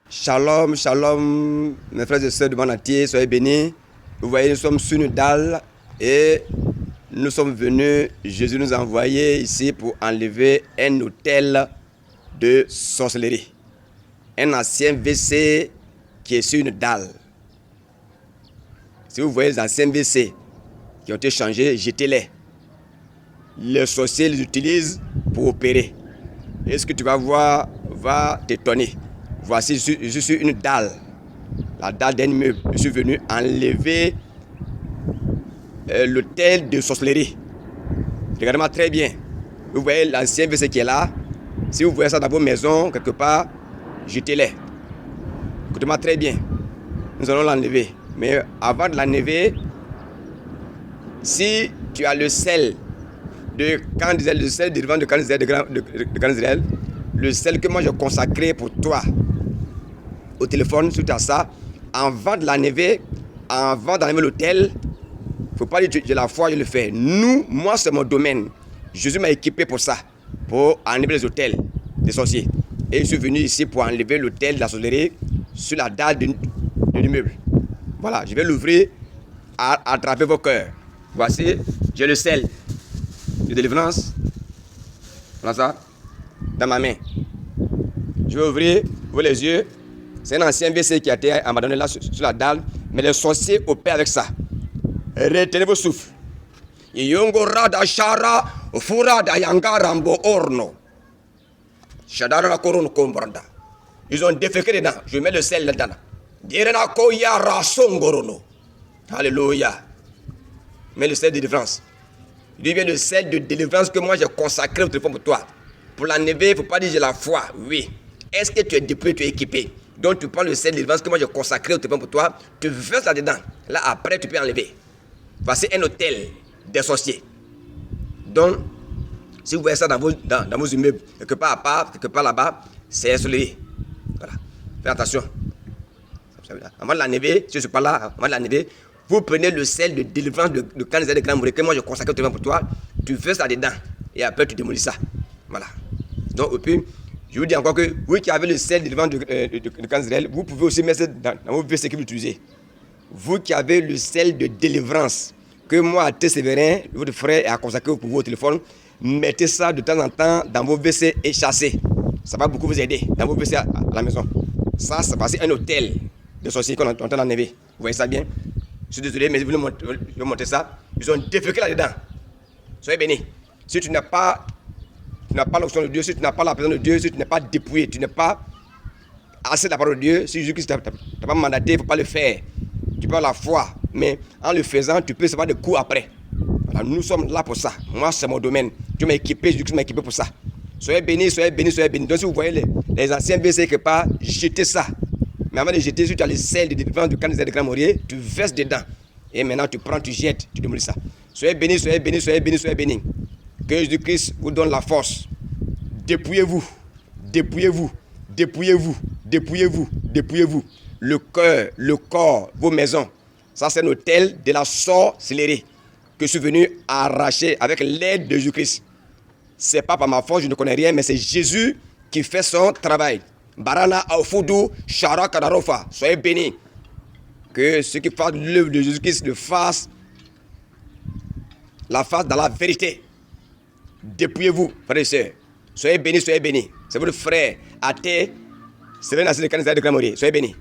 Shalom, shalom, mes frères et sœurs du monde entier, soyez bénis. Vous voyez, nous sommes sur une dalle et nous sommes venus, Jésus nous a envoyés ici pour enlever un autel de sorcellerie. Un ancien WC qui est sur une dalle. Si vous voyez les anciens WC qui ont été changés, jetez-les. Les sorciers les utilisent pour opérer. Et ce que tu vas voir va t'étonner. Voici, je suis une dalle, la dalle d'un immeuble. Je suis venu enlever l'autel de sorcellerie. Regardez-moi très bien. Vous voyez l'ancien WC qui est là. Si vous voyez ça dans vos maisons, quelque part, jetez-les. Écoutez-moi très bien. Nous allons l'enlever. Mais avant de l'enlever, si tu as le sel de Camp d'Israël, le sel dérivant de Camp d'Israël, le sel que moi j'ai consacré pour toi, au téléphone, si tu as ça, avant de l'enlever, avant d'enlever l'autel, il ne faut pas dire que j'ai la foi, je le fais. Moi c'est mon domaine. Jésus m'a équipé pour ça, pour enlever les autels des sorciers. Et je suis venu ici pour enlever l'autel de la sorcellerie sur la dalle de l'immeuble. Voilà, je vais l'ouvrir à attraper vos cœurs. Voici, j'ai le sel de délivrance. Voilà ça, dans ma main. Je vais ouvrir, ouvrez les yeux. C'est un ancien WC qui a été abandonné là sur la dalle, mais les sorciers opèrent avec ça. Retenez vos souffles. Ils ont déféqué dedans. Je mets le sel là-dedans. Alléluia. Mais le sel de délivrance. Il vient le sel de délivrance que moi j'ai consacré au téléphone pour toi. Pour l'enlever, il ne faut pas dire j'ai la foi. Oui. Est-ce que tu es dépouillé, tu es équipé? Donc tu prends le sel de délivrance que moi j'ai consacré au téléphone pour toi, tu verses là-dedans. Là après tu peux enlever. Voici un hôtel des sorciers. Donc, si vous voyez ça dans vos immeubles, quelque part à part, quelque part là-bas, c'est isolé. Voilà. Faites attention. Avant de l'enlever, si je ne suis pas là, avant de l'enlever, vous prenez le sel de délivrance de Camp d'Israël de Grand Mouré que moi j'ai consacré au téléphone pour toi, tu verses là-dedans. Et après tu démolis ça. Voilà. Donc, et puis, je vous dis encore que vous qui avez le sel de délivrance de Camp d'Israël, vous pouvez aussi mettre ça dans vos WC que vous utilisez. Vous qui avez le sel de délivrance que moi, T. Séverin, votre frère, a consacré pour vous au téléphone, mettez ça de temps en temps dans vos WC et chassez. Ça va beaucoup vous aider dans vos WC à la maison. Ça, c'est passé un hôtel de sorciers qu'on est en train d'enlever. Vous voyez ça bien? Je suis désolé, mais je vais montrer ça. Ils ont déféqué là-dedans. Soyez bénis. Si tu n'as pas l'option de Dieu, si tu n'as pas la présence de Dieu, si tu n'es pas dépouillé, tu n'es pas assez de la parole de Dieu, si Jésus-Christ t'a pas mandaté, il ne faut pas le faire. Tu peux avoir la foi, mais en le faisant, tu peux recevoir des coups après. Voilà, nous sommes là pour ça. Moi, c'est mon domaine. Dieu m'a équipé, Jésus-Christ m'a équipé pour ça. Soyez bénis, soyez bénis, soyez bénis. Donc si vous voyez les anciens WC quelque part, jetez ça. Mais avant de jeter, si tu as le sel de délivrance du Camp d'Israël de Grand Mouré, tu verses dedans. Et maintenant, tu prends, tu jettes, tu démolis ça. Soyez bénis, soyez bénis, soyez bénis, soyez bénis. Que Jésus-Christ vous donne la force. Dépouillez-vous, dépouillez-vous, dépouillez-vous, dépouillez-vous, dépouillez-vous. Le cœur, le corps, vos maisons. Ça, c'est un hôtel de la sorcellerie que je suis venu arracher avec l'aide de Jésus-Christ. Ce n'est pas par ma force, je ne connais rien, mais c'est Jésus qui fait son travail. Barana Aoufoudu Shara Kadarofa. Soyez bénis. Que ceux qui fassent l'œuvre de Jésus-Christ le fassent, la fassent dans la vérité. Dépouillez-vous, frères et sœurs. Soyez bénis, soyez bénis. C'est votre frère, athée, c'est le Camp d'Israël de Grand Mouré. Soyez bénis.